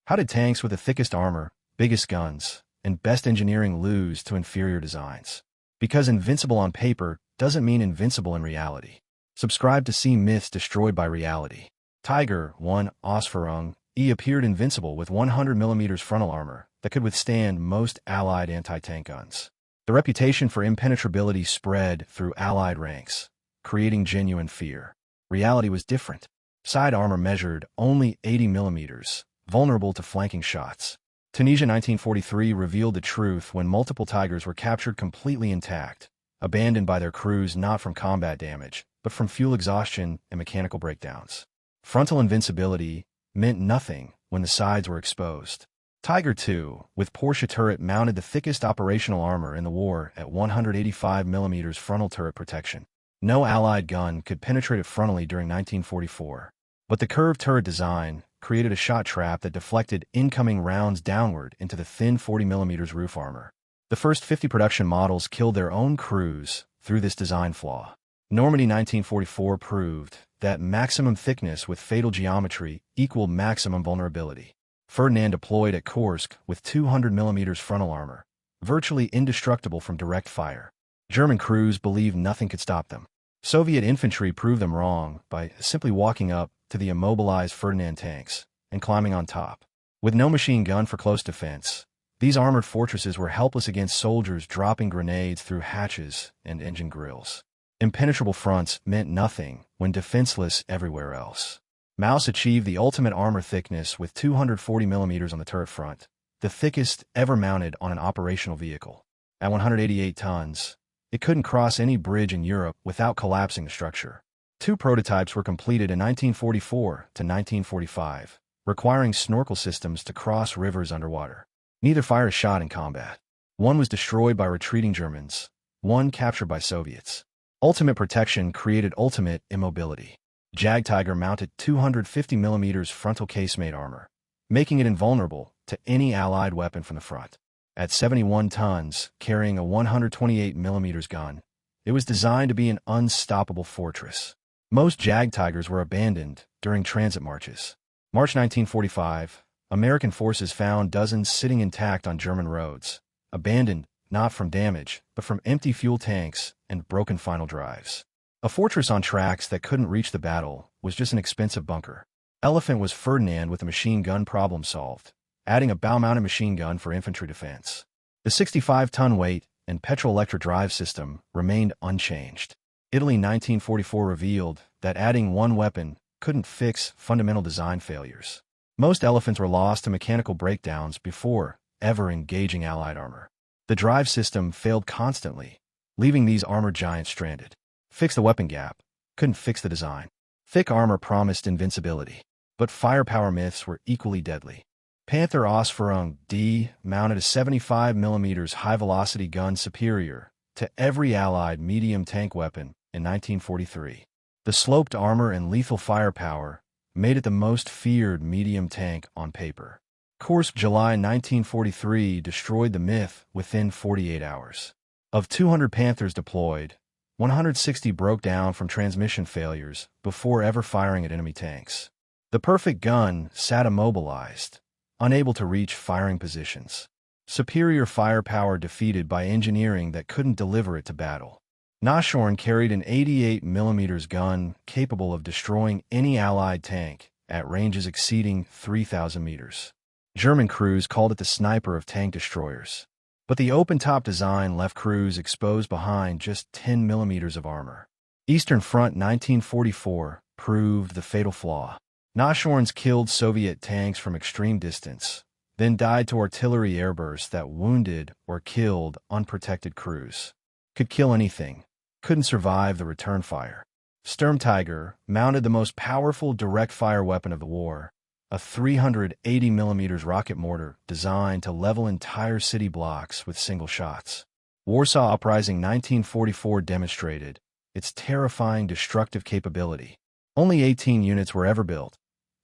How did tanks with the thickest armor, biggest guns, and best engineering lose to inferior designs? Because invincible on paper doesn't mean invincible in reality. Subscribe to see myths destroyed by reality. Tiger I Ausführung E appeared invincible with 100mm frontal armor that could withstand most Allied anti-tank guns. The reputation for impenetrability spread through Allied ranks, creating genuine fear. Reality was different. Side armor measured only 80mm, vulnerable to flanking shots. Tunisia 1943 revealed the truth when multiple Tigers were captured completely intact, abandoned by their crews not from combat damage, but from fuel exhaustion and mechanical breakdowns. Frontal invincibility meant nothing when the sides were exposed. Tiger II, with Porsche turret, mounted the thickest operational armor in the war at 185mm frontal turret protection. No Allied gun could penetrate it frontally during 1944. But the curved turret design created a shot trap that deflected incoming rounds downward into the thin 40mm roof armor. The first 50 production models killed their own crews through this design flaw. Normandy 1944 proved that maximum thickness with fatal geometry equaled maximum vulnerability. Ferdinand deployed at Kursk with 200mm frontal armor, virtually indestructible from direct fire. German crews believed nothing could stop them. Soviet infantry proved them wrong by simply walking up to the immobilized Ferdinand tanks and climbing on top. With no machine gun for close defense, these armored fortresses were helpless against soldiers dropping grenades through hatches and engine grills. Impenetrable fronts meant nothing when defenseless everywhere else. Maus achieved the ultimate armor thickness with 240mm on the turret front, the thickest ever mounted on an operational vehicle. At 188 tons, it couldn't cross any bridge in Europe without collapsing the structure. Two prototypes were completed in 1944 to 1945, requiring snorkel systems to cross rivers underwater. Neither fired a shot in combat. One was destroyed by retreating Germans, one captured by Soviets. Ultimate protection created ultimate immobility. Jag Tiger mounted 250mm frontal casemate armor, making it invulnerable to any Allied weapon from the front. At 71 tons, carrying a 128mm gun, it was designed to be an unstoppable fortress. Most Jag Tigers were abandoned during transit marches. March 1945, American forces found dozens sitting intact on German roads, abandoned not from damage, but from empty fuel tanks and broken final drives. A fortress on tracks that couldn't reach the battle was just an expensive bunker. Elephant was Ferdinand with a machine gun problem solved, adding a bow-mounted machine gun for infantry defense. The 65-ton weight and petrol-electric drive system remained unchanged. Italy 1944 revealed that adding one weapon couldn't fix fundamental design failures. Most Elephants were lost to mechanical breakdowns before ever engaging Allied armor. The drive system failed constantly, leaving these armored giants stranded. Fix the weapon gap, couldn't fix the design. Thick armor promised invincibility, but firepower myths were equally deadly. Panzer Ausführung D mounted a 75mm high-velocity gun superior to every Allied medium tank weapon in 1943. The sloped armor and lethal firepower made it the most feared medium tank on paper. Kursk, July 1943 destroyed the myth within 48 hours. Of 200 Panthers deployed, 160 broke down from transmission failures before ever firing at enemy tanks. The perfect gun sat immobilized, unable to reach firing positions. Superior firepower defeated by engineering that couldn't deliver it to battle. Nashorn carried an 88mm gun capable of destroying any Allied tank at ranges exceeding 3,000 meters. German crews called it the sniper of tank destroyers. But the open-top design left crews exposed behind just 10mm of armor. Eastern Front 1944 proved the fatal flaw. Nashorns killed Soviet tanks from extreme distance, then died to artillery airbursts that wounded or killed unprotected crews. Could kill anything, couldn't survive the return fire. Sturmtiger mounted the most powerful direct-fire weapon of the war, a 380mm rocket mortar designed to level entire city blocks with single shots. Warsaw Uprising 1944 demonstrated its terrifying destructive capability. Only 18 units were ever built,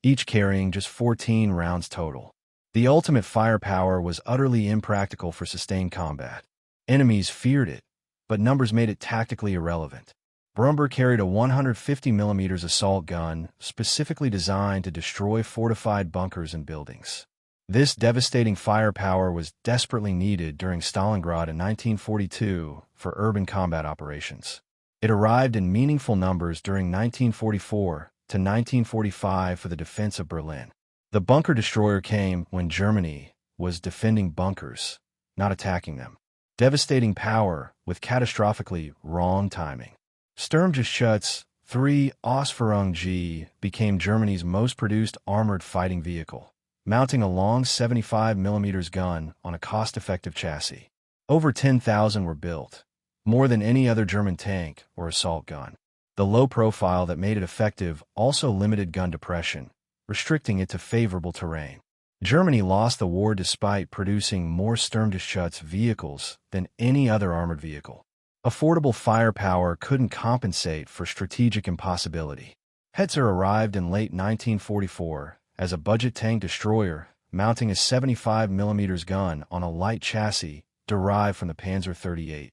each carrying just 14 rounds total. The ultimate firepower was utterly impractical for sustained combat. Enemies feared it, but numbers made it tactically irrelevant. Brumber carried a 150mm assault gun specifically designed to destroy fortified bunkers and buildings. This devastating firepower was desperately needed during Stalingrad in 1942 for urban combat operations. It arrived in meaningful numbers during 1944 to 1945 for the defense of Berlin. The bunker destroyer came when Germany was defending bunkers, not attacking them. Devastating power with catastrophically wrong timing. StuG III Ausführung G became Germany's most produced armored fighting vehicle, mounting a long 75mm gun on a cost-effective chassis. Over 10,000 were built, more than any other German tank or assault gun. The low profile that made it effective also limited gun depression, restricting it to favorable terrain. Germany lost the war despite producing more StuG vehicles than any other armored vehicle. Affordable firepower couldn't compensate for strategic impossibility. Hetzer arrived in late 1944 as a budget tank destroyer, mounting a 75mm gun on a light chassis derived from the Panzer XXXVIII.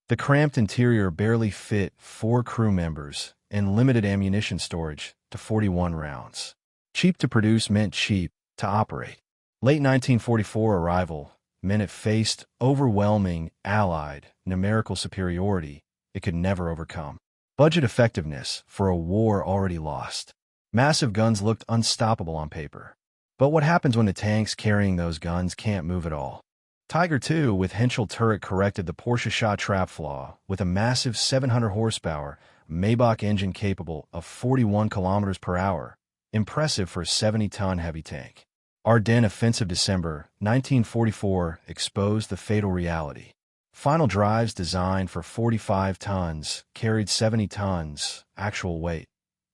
The cramped interior barely fit 4 crew members and limited ammunition storage to 41 rounds. Cheap to produce meant cheap to operate. Late 1944 arrival meant it faced overwhelming Allied numerical superiority it could never overcome. Budget effectiveness for a war already lost. Massive guns looked unstoppable on paper. But what happens when the tanks carrying those guns can't move at all? Tiger II with Henschel turret corrected the Porsche shot trap flaw with a massive 700 horsepower Maybach engine capable of 41 kilometers per hour, impressive for a 70-ton heavy tank. Ardennes offensive December 1944 exposed the fatal reality. Final drives designed for 45 tons carried 70 tons actual weight,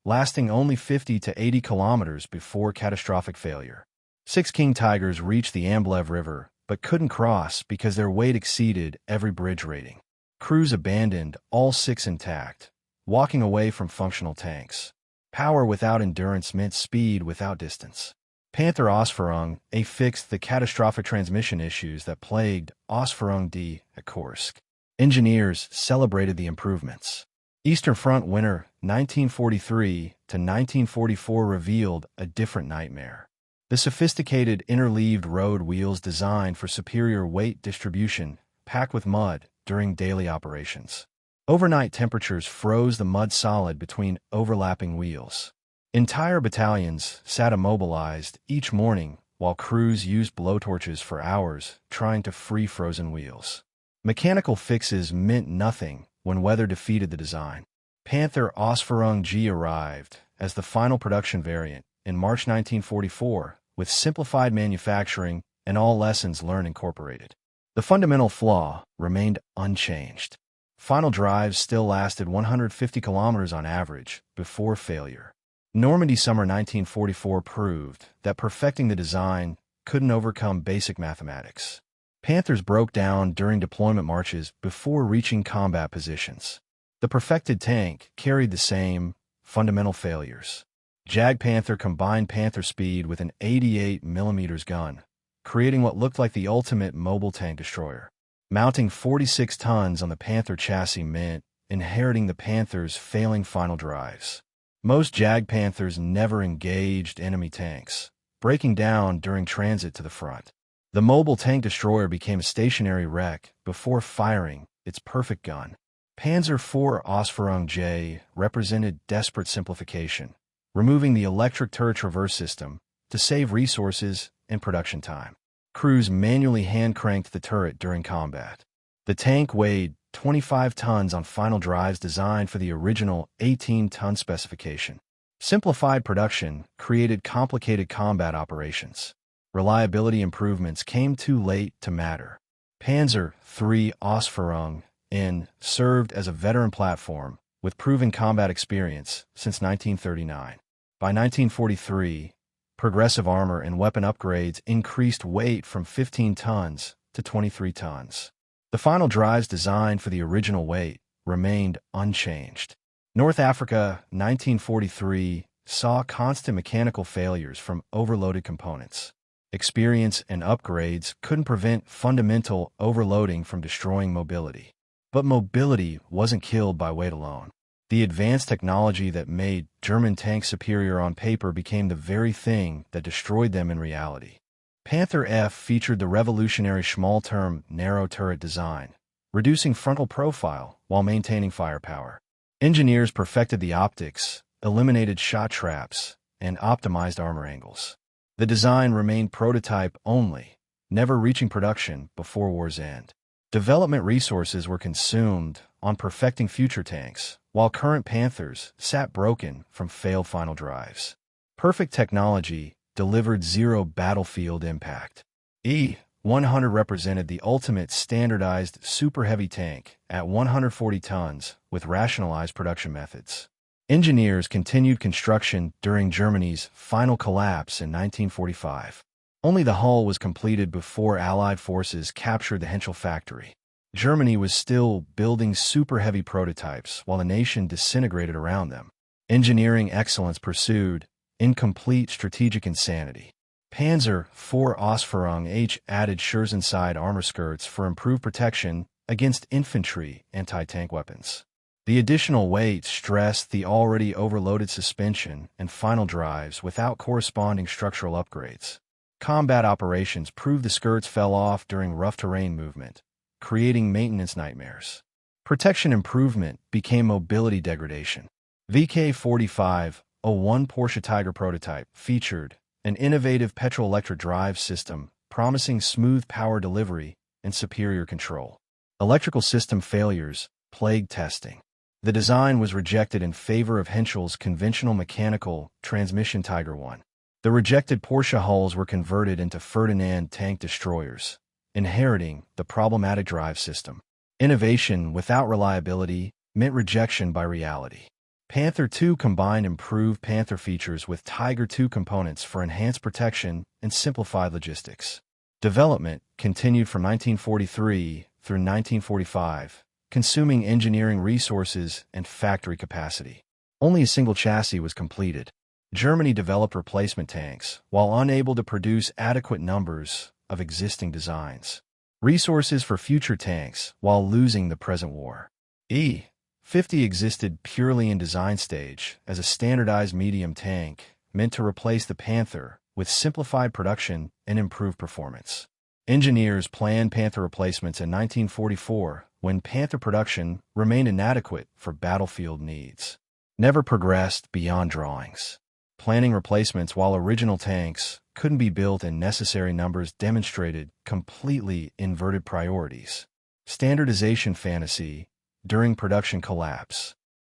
lasting only 50 to 80 kilometers before catastrophic failure. 6 King Tigers reached the Amblev River but couldn't cross because their weight exceeded every bridge rating. Crews abandoned all 6 intact, walking away from functional tanks. Power without endurance meant speed without distance. Panther Ausführung A fixed the catastrophic transmission issues that plagued Ausführung D at Kursk. Engineers celebrated the improvements. Eastern Front winter 1943 to 1944 revealed a different nightmare. The sophisticated interleaved road wheels designed for superior weight distribution packed with mud during daily operations. Overnight temperatures froze the mud solid between overlapping wheels. Entire battalions sat immobilized each morning while crews used blowtorches for hours trying to free frozen wheels. Mechanical fixes meant nothing when weather defeated the design. Panther Ausführung G arrived as the final production variant in March 1944 with simplified manufacturing and all lessons learned incorporated. The fundamental flaw remained unchanged. Final drives still lasted 150 kilometers on average before failure. Normandy summer 1944 proved that perfecting the design couldn't overcome basic mathematics. Panthers broke down during deployment marches before reaching combat positions. The perfected tank carried the same fundamental failures. Jag Panther combined Panther speed with an 88mm gun, creating what looked like the ultimate mobile tank destroyer. Mounting 46 tons on the Panther chassis meant inheriting the Panther's failing final drives. Most Jag Panthers never engaged enemy tanks, breaking down during transit to the front. The mobile tank destroyer became a stationary wreck before firing its perfect gun. Panzer IV Ausführung J represented desperate simplification, removing the electric turret traverse system to save resources and production time. Crews manually hand-cranked the turret during combat. The tank weighed 25 tons on final drives designed for the original 18-ton specification. Simplified production created complicated combat operations. Reliability improvements came too late to matter. Panzer III Ausführung N served as a veteran platform with proven combat experience since 1939. By 1943, progressive armor and weapon upgrades increased weight from 15 tons to 23 tons. The final drives designed for the original weight remained unchanged. North Africa, 1943, saw constant mechanical failures from overloaded components. Experience and upgrades couldn't prevent fundamental overloading from destroying mobility. But mobility wasn't killed by weight alone. The advanced technology that made German tanks superior on paper became the very thing that destroyed them in reality. Panther F featured the revolutionary small-term narrow turret design, reducing frontal profile while maintaining firepower. Engineers perfected the optics, eliminated shot traps, and optimized armor angles. The design remained prototype only, never reaching production before war's end. Development resources were consumed on perfecting future tanks, while current Panthers sat broken from failed final drives. Perfect technology delivered zero battlefield impact. E-100 represented the ultimate standardized super heavy tank at 140 tons with rationalized production methods. Engineers continued construction during Germany's final collapse in 1945. Only the hull was completed before Allied forces captured the Henschel factory. Germany was still building super heavy prototypes while the nation disintegrated around them. Engineering excellence pursued incomplete strategic insanity. Panzer IV Ausführung H added Scherzenside armor skirts for improved protection against infantry anti-tank weapons. The additional weight stressed the already overloaded suspension and final drives without corresponding structural upgrades. Combat operations proved the skirts fell off during rough terrain movement, creating maintenance nightmares. Protection improvement became mobility degradation. VK4501 Porsche Tiger prototype featured an innovative petrol-electric drive system promising smooth power delivery and superior control. Electrical system failures plagued testing. The design was rejected in favor of Henschel's conventional mechanical transmission Tiger I. The rejected Porsche hulls were converted into Ferdinand tank destroyers, inheriting the problematic drive system. Innovation without reliability meant rejection by reality. Panther II combined improved Panther features with Tiger II components for enhanced protection and simplified logistics. Development continued from 1943 through 1945, consuming engineering resources and factory capacity. Only a single chassis was completed. Germany developed replacement tanks, while unable to produce adequate numbers of existing designs. Resources for future tanks, while losing the present war. E-50 existed purely in design stage as a standardized medium tank meant to replace the Panther with simplified production and improved performance. Engineers planned Panther replacements in 1944 when Panther production remained inadequate for battlefield needs. Never progressed beyond drawings. Planning replacements while original tanks couldn't be built in necessary numbers demonstrated completely inverted priorities. Standardization fantasy during production collapse.